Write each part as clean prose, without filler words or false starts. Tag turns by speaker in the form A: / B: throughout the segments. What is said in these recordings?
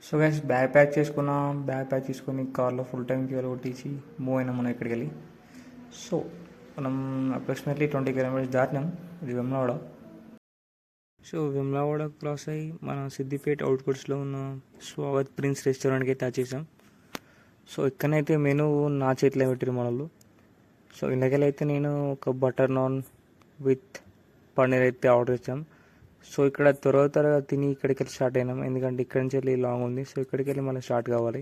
A: So guys bag pack చేసుకున్నాం. Bag pack చేసుకొని కార్లో ఫుల్ ట్యాంక్ ఫ్యూయల్ కొట్టించి మూవ్ అయినాం మనం ఇక్కడికి వెళ్ళి. సో మనం అప్రాక్సిమేట్లీ 20 కిలోమీటర్స్ దాటినాం. ఇది వెమ్లవాడ. సో వెమ్లవాడ క్రాస్ అయ్యి మన సిద్దిపేట అవుట్కట్స్లో ఉన్న స్వాగత్ ప్రిన్స్ రెస్టారెంట్కి అయితే వచ్చేసాం. సో ఇక్కడనైతే మెనూ నా చేతిలో పెట్టారు మనలు. సో ఇందుకెళ్ళైతే నేను ఒక బటర్ నాన్ విత్ పన్నీర్ అయితే ఆర్డర్ ఇచ్చాం. సో ఇక్కడ త్వరగా తిని ఇక్కడికి వెళ్ళి స్టార్ట్ అయినాం, ఎందుకంటే ఇక్కడి నుంచి వెళ్ళి లాంగ్ ఉంది. సో ఇక్కడికి వెళ్ళి మళ్ళీ స్టార్ట్ కావాలి.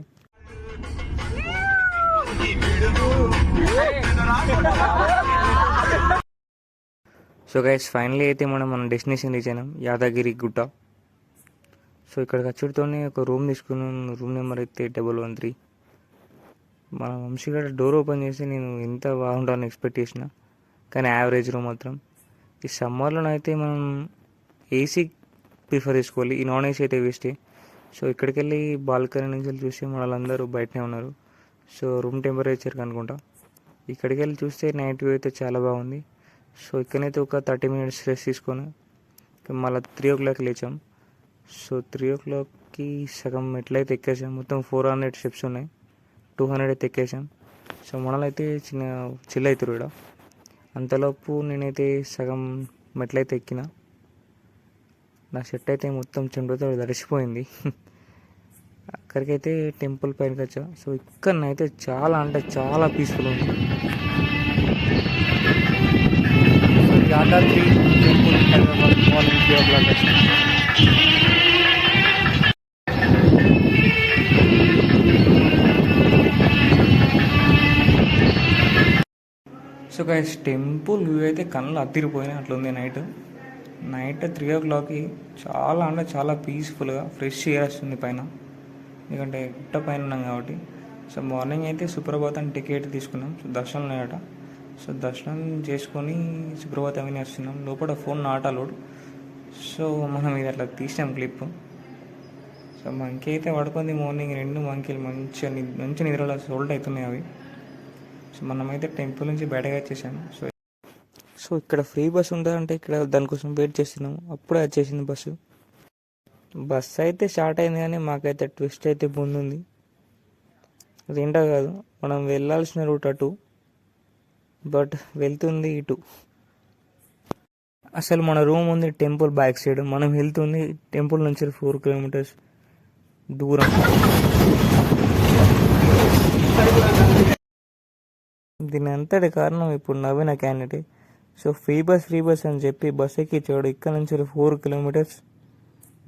A: సో గైస్ ఫైనలీ అయితే మన డెస్టినేషన్ రీచ్ అయినాం, యాదగిరి గుట్ట. సో ఇక్కడికి వచ్చేటతోనే ఒక రూమ్ తీసుకున్నాం. రూమ్ నెంబర్ అయితే 113. మన వంశీగడ డోర్ ఓపెన్ చేసి నేను ఎంత బాగుంటుందని ఎక్స్పెక్ట్ చేసిన, కానీ యావరేజ్ రూమ్ మాత్రం. ఈ సమ్మర్లోనైతే మనం ఏసీ ప్రిఫర్ చేసుకోవాలి, ఈ నాన్ ఏసీ అయితే వేస్టే. సో ఇక్కడికి వెళ్ళి బాల్కనీ నుంచి వెళ్ళి చూస్తే వాళ్ళందరూ బయటనే ఉన్నారు. సో రూమ్ టెంపరేచర్కి అనుకుంటా. ఇక్కడికి వెళ్ళి చూస్తే నైట్ వ్యూ అయితే చాలా బాగుంది. సో ఇక్కడైతే ఒక 30 మినిట్స్ రెస్ట్ తీసుకొని మళ్ళీ 3 o'clock లేచాం. సో 3 o'clockకి సగం ఎట్లయితే ఎక్కేసాం. మొత్తం 400 స్టెప్స్ ఉన్నాయి, 200 అయితే ఎక్కేసాం. సో మనలైతే చిల్ అవుతారు ఇక్కడ. అంతలోపు నేనైతే సగం మెట్లయితే ఎక్కిన. నా షర్ట్ అయితే మొత్తం చెమటతో తడిసిపోయింది. అక్కడికైతే టెంపుల్ పైనకి వచ్చా. సో ఇక్కడనైతే చాలా అంటే చాలా పీస్ఫుల్ ఉంది. So Yadadri temple morning 3 o'clock వచ్చాను. సో గైస్ టెంపుల్ వ్యూ అయితే కళ్ళు అదిరిపోయినాయి, అట్లుంది. నైట్ 3 o'clockకి చాలా అంటే చాలా పీస్ఫుల్గా ఫ్రెష్ ఎయిర్ వస్తుంది పైన, ఎందుకంటే గుట్ట పైన ఉన్నాం కాబట్టి. సో మార్నింగ్ అయితే సుప్రభాతం టికెట్ తీసుకున్నాం. సో దర్శనం లేదట. సో దర్శనం చేసుకొని సుప్రభాతం అని వస్తున్నాం. లోపల ఫోన్ నాట్ అలౌడ్. సో మనం ఇది అట్లా తీసినాం క్లిప్. సో మంకీ అయితే పడుకుంది. మార్నింగ్ 2 మంకీలు మంచి నిద్రలో సోల్ట్ అవుతున్నాయి అవి. సో మనమైతే టెంపుల్ నుంచి బయటకు వచ్చేసాము. సో ఇక్కడ ఫ్రీ బస్ ఉంటుందంటే ఇక్కడ దానికోసం వెయిట్ చేస్తున్నాము. అప్పుడే వచ్చేసింది బస్సు అయితే స్టార్ట్ అయింది, కానీ మాకైతే ట్విస్ట్ అయితే ముందుంది. అదేంటో కాదు, మనం వెళ్ళాల్సిన రూట్ అటు, బట్ వెళ్తుంది ఇటు. అసలు మన రూమ్ ఉంది టెంపుల్ బ్యాక్ సైడ్, మనం వెళ్తుంది టెంపుల్ నుంచి 4 kilometers దూరం. దీని అంతటి కారణం ఇప్పుడు నవీన క్యాండిడేట్. సో ఫ్రీ బస్ అని చెప్పి బస్ ఎక్కించాడు. ఇక్కడ నుంచి 4 kilometers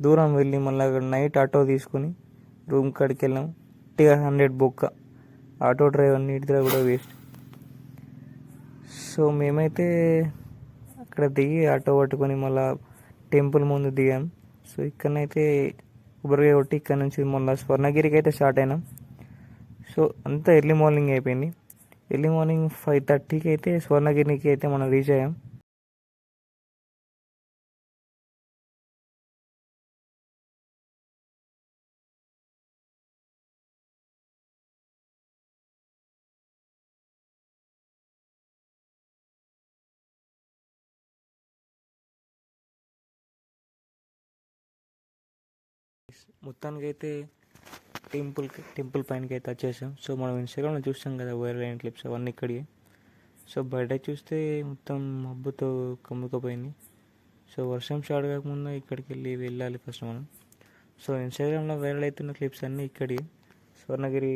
A: దూరం వెళ్ళి మళ్ళీ అక్కడ నైట్ ఆటో తీసుకొని రూమ్ కాడికి వెళ్ళాం. 100 బొక్క. ఆటో డ్రైవర్ నిద్ర కూడా వేస్ట్. సో మేమైతే అక్కడ దిగి ఆటో పట్టుకొని మళ్ళీ టెంపుల్ ముందు దిగాం. సో ఇక్కడనైతే ఉబర్గా కొట్టి ఇక్కడ నుంచి మళ్ళీ స్వర్ణగిరికి అయితే స్టార్ట్ అయినాం. సో అంతా ఎర్లీ మార్నింగ్ అయిపోయింది. ఎర్లీ మార్నింగ్ 5:30కి అయితే స్వర్ణగిరికి అయితే మనం రీచ్ అయ్యాం. మొత్తానికి అయితే టెంపుల్ పైనకి అయితే వచ్చేసాం. సో మనం ఇన్స్టాగ్రామ్లో చూస్తాం కదా వైరల్ అయిన క్లిప్స్, అవన్నీ ఇక్కడికి. సో బయట చూస్తే మొత్తం మబ్బుతో కమ్ముకపోయింది. సో వర్షం స్టార్ట్ కాకముందు ఇక్కడికి వెళ్ళాలి ఫస్ట్ మనం. సో ఇన్స్టాగ్రామ్లో వైరల్ అవుతున్న క్లిప్స్ అన్నీ ఇక్కడికి, స్వర్ణగిరి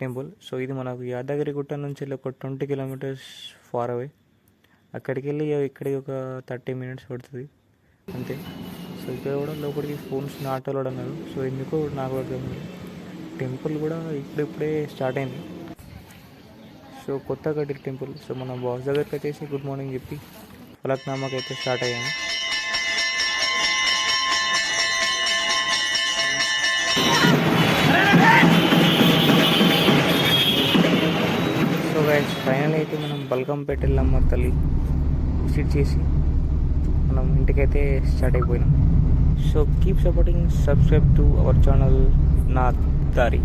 A: టెంపుల్. సో ఇది మనకు యాదగిరి గుట్ట నుంచి ఒక 20 kilometers ఫార్ అవే. అక్కడికి వెళ్ళి ఇక్కడికి ఒక 30 minutes పడుతుంది అంతే. సో ఇక్కడ కూడా లోపలికి ఫోన్స్ నాట్ అలౌడ్ అన్నారు. సో ఎందుకో నాకు అర్థం. టెంపుల్ కూడా ఇప్పుడే స్టార్ట్ అయింది. సో కొత్త కట్టిన టెంపుల్. సో మన బాస్ దగ్గరికి వచ్చేసి గుడ్ మార్నింగ్ చెప్పి ఫలక్నామాకి అయితే స్టార్ట్ అయ్యాము. సో గైస్ ఫైనల్ అయితే మనం బల్కంపేట ఎల్లమ్మ తల్లి విజిట్ చేసి మనం ఇంటికైతే స్టార్ట్ అయిపోయినాం. So keep supporting, subscribe to our channel నా దారి.